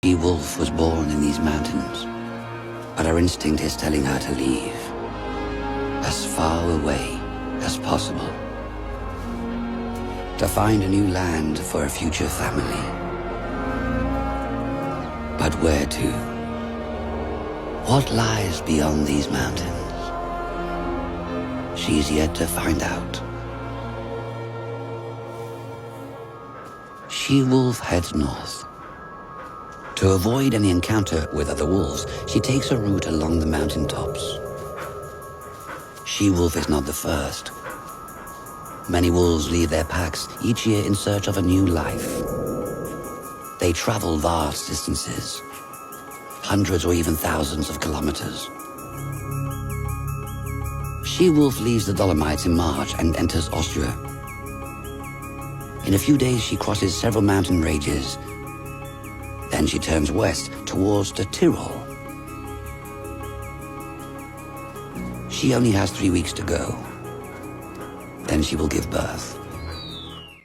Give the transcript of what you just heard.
She-wolf was born in these mountains, but her instinct is telling her to leave, as far away as possible, to find a new land for a future family. But where to? What lies beyond these mountains? She's yet to find out. She-wolf heads north. To avoid any encounter with other wolves, she takes a route along the mountaintops. She-wolf is not the first. Many wolves leave their packs each year in search of a new life. They travel vast distances, hundreds or even thousands of kilometers. She-wolf leaves the Dolomites in March and enters Austria. In a few days, she crosses several mountain ranges. Then she turns west towards the Tyrol. She only has 3 weeks to go. Then she will give birth.